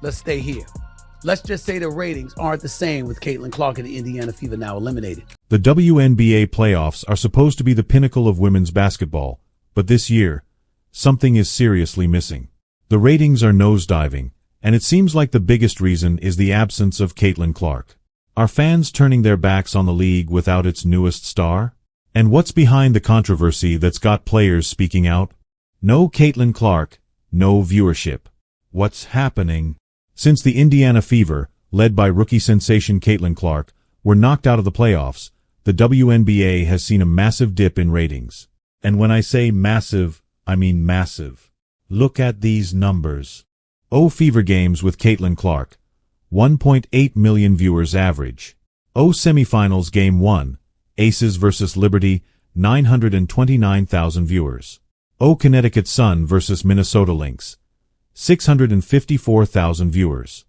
let's stay here. Let's just say the ratings aren't the same with Caitlin Clark and the Indiana Fever now eliminated. The WNBA playoffs are supposed to be the pinnacle of women's basketball, but this year, something is seriously missing. The ratings are nosediving, and it seems like the biggest reason is the absence of Caitlin Clark. Are fans turning their backs on the league without its newest star? And what's behind the controversy that's got players speaking out? No Caitlin Clark, no viewership. What's happening? Since the Indiana Fever, led by rookie sensation Caitlin Clark, were knocked out of the playoffs, the WNBA has seen a massive dip in ratings. And when I say massive, I mean massive. Look at these numbers. Fever games with Caitlin Clark. 1.8 million viewers average. Semifinals Game 1. Aces vs. Liberty. 929,000 viewers. Connecticut Sun vs. Minnesota Lynx. 654,000 viewers.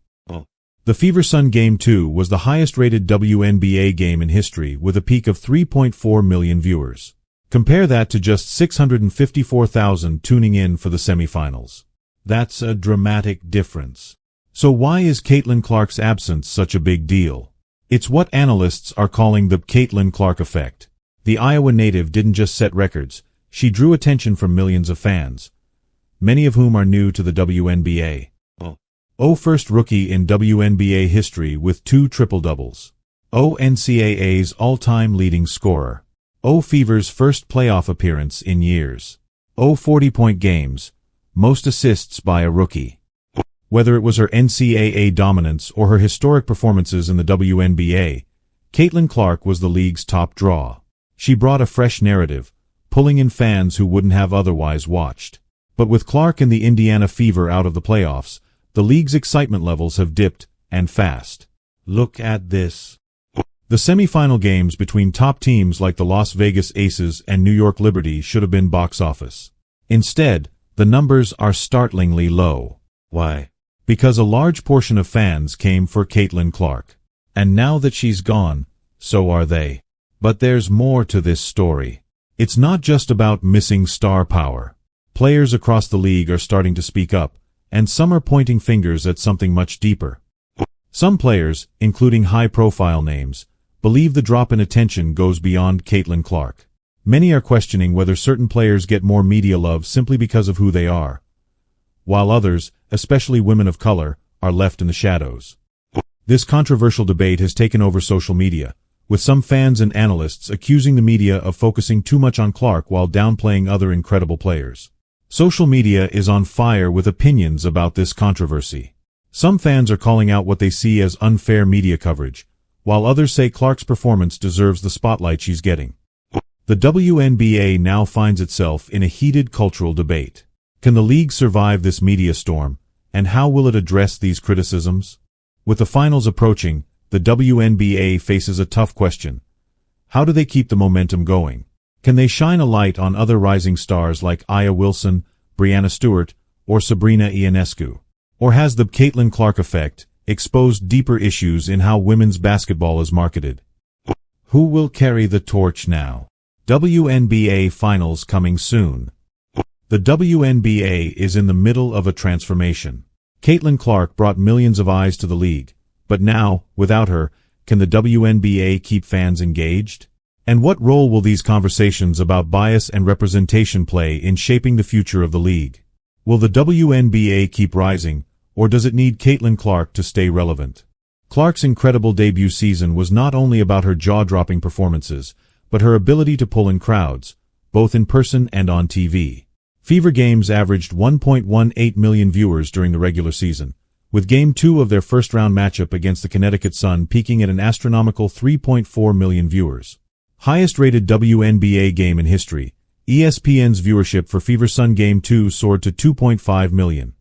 The Fever Sun Game 2 was the highest-rated WNBA game in history with a peak of 3.4 million viewers. Compare that to just 654,000 tuning in for the semifinals. That's a dramatic difference. So why is Caitlin Clark's absence such a big deal? It's what analysts are calling the Caitlin Clark effect. The Iowa native didn't just set records, she drew attention from millions of fans, many of whom are new to the WNBA. First rookie in WNBA history with 2 triple-doubles. NCAA's all-time leading scorer. Fever's first playoff appearance in years. 40-point games, most assists by a rookie. Whether it was her NCAA dominance or her historic performances in the WNBA, Caitlin Clark was the league's top draw. She brought a fresh narrative, pulling in fans who wouldn't have otherwise watched. But with Clark and the Indiana Fever out of the playoffs, the league's excitement levels have dipped, and fast. Look at this. The semifinal games between top teams like the Las Vegas Aces and New York Liberty should have been box office. Instead, the numbers are startlingly low. Why? Because a large portion of fans came for Caitlin Clark. And now that she's gone, so are they. But there's more to this story. It's not just about missing star power. Players across the league are starting to speak up, and some are pointing fingers at something much deeper. Some players, including high-profile names, believe the drop in attention goes beyond Caitlin Clark. Many are questioning whether certain players get more media love simply because of who they are, while others, especially women of color, are left in the shadows. This controversial debate has taken over social media, with some fans and analysts accusing the media of focusing too much on Clark while downplaying other incredible players. Social media is on fire with opinions about this controversy. Some fans are calling out what they see as unfair media coverage, while others say Clark's performance deserves the spotlight she's getting. The WNBA now finds itself in a heated cultural debate. Can the league survive this media storm, and how will it address these criticisms? With the finals approaching, the WNBA faces a tough question. How do they keep the momentum going? Can they shine a light on other rising stars like Aya Wilson, Breanna Stewart, or Sabrina Ionescu? Or has the Caitlin Clark effect exposed deeper issues in how women's basketball is marketed? Who will carry the torch now? WNBA Finals coming soon. The WNBA is in the middle of a transformation. Caitlin Clark brought millions of eyes to the league, but now, without her, can the WNBA keep fans engaged? And what role will these conversations about bias and representation play in shaping the future of the league? Will the WNBA keep rising, or does it need Caitlin Clark to stay relevant? Clark's incredible debut season was not only about her jaw-dropping performances, but her ability to pull in crowds, both in person and on TV. Fever games averaged 1.18 million viewers during the regular season, with Game 2 of their first-round matchup against the Connecticut Sun peaking at an astronomical 3.4 million viewers. Highest-rated WNBA game in history, ESPN's viewership for Fever Sun Game 2 soared to 2.5 million.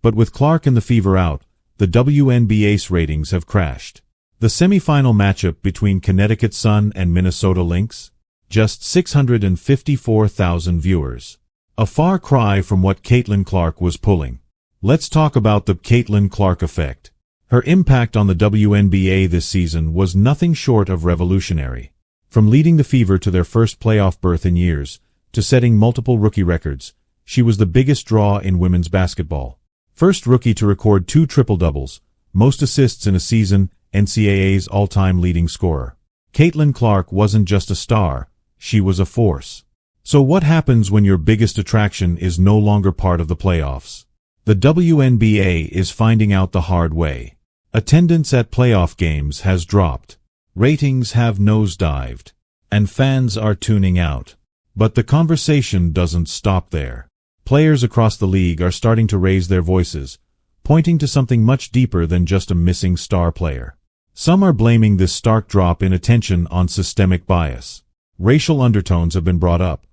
But with Clark and the Fever out, the WNBA's ratings have crashed. The semifinal matchup between Connecticut Sun and Minnesota Lynx? Just 654,000 viewers. A far cry from what Caitlin Clark was pulling. Let's talk about the Caitlin Clark effect. Her impact on the WNBA this season was nothing short of revolutionary. From leading the Fever to their first playoff berth in years, to setting multiple rookie records, she was the biggest draw in women's basketball. First rookie to record 2 triple-doubles, most assists in a season, NCAA's all-time leading scorer. Caitlin Clark wasn't just a star, she was a force. So what happens when your biggest attraction is no longer part of the playoffs? The WNBA is finding out the hard way. Attendance at playoff games has dropped. Ratings have nosedived. And fans are tuning out. But the conversation doesn't stop there. Players across the league are starting to raise their voices, pointing to something much deeper than just a missing star player. Some are blaming this stark drop in attention on systemic bias. Racial undertones have been brought up.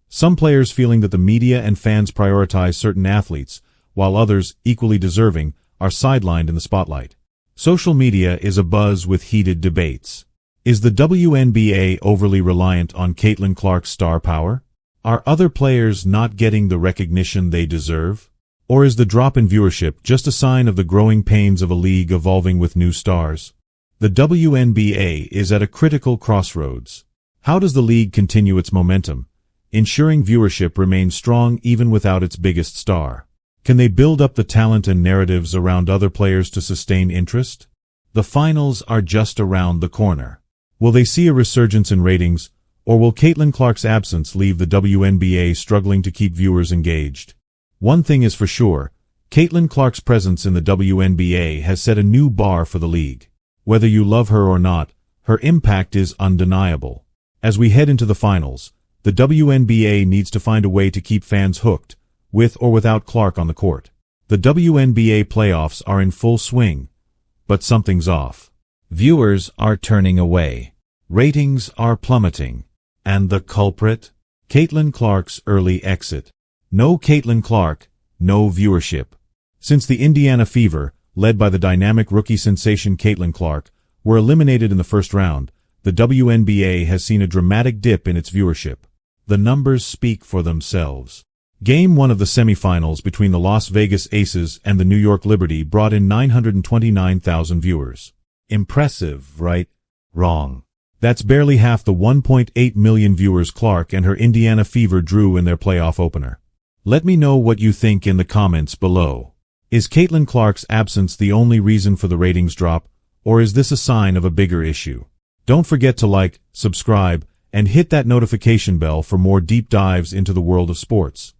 Some players feeling that the media and fans prioritize certain athletes, while others, equally deserving, are sidelined in the spotlight. Social media is abuzz with heated debates. Is the WNBA overly reliant on Caitlin Clark's star power? Are other players not getting the recognition they deserve? Or is the drop in viewership just a sign of the growing pains of a league evolving with new stars? The WNBA is at a critical crossroads. How does the league continue its momentum, ensuring viewership remains strong even without its biggest star? Can they build up the talent and narratives around other players to sustain interest? The finals are just around the corner. Will they see a resurgence in ratings, or will Caitlin Clark's absence leave the WNBA struggling to keep viewers engaged? One thing is for sure, Caitlin Clark's presence in the WNBA has set a new bar for the league. Whether you love her or not, her impact is undeniable. As we head into the finals, the WNBA needs to find a way to keep fans hooked, with or without Clark on the court. The WNBA playoffs are in full swing, but something's off. Viewers are turning away. Ratings are plummeting. And the culprit? Caitlin Clark's early exit. No Caitlin Clark, no viewership. Since the Indiana Fever, led by the dynamic rookie sensation Caitlin Clark, were eliminated in the first round, the WNBA has seen a dramatic dip in its viewership. The numbers speak for themselves. Game 1 of the semifinals between the Las Vegas Aces and the New York Liberty brought in 929,000 viewers. Impressive, right? Wrong. That's barely half the 1.8 million viewers Clark and her Indiana Fever drew in their playoff opener. Let me know what you think in the comments below. Is Caitlin Clark's absence the only reason for the ratings drop, or is this a sign of a bigger issue? Don't forget to like, subscribe, and hit that notification bell for more deep dives into the world of sports.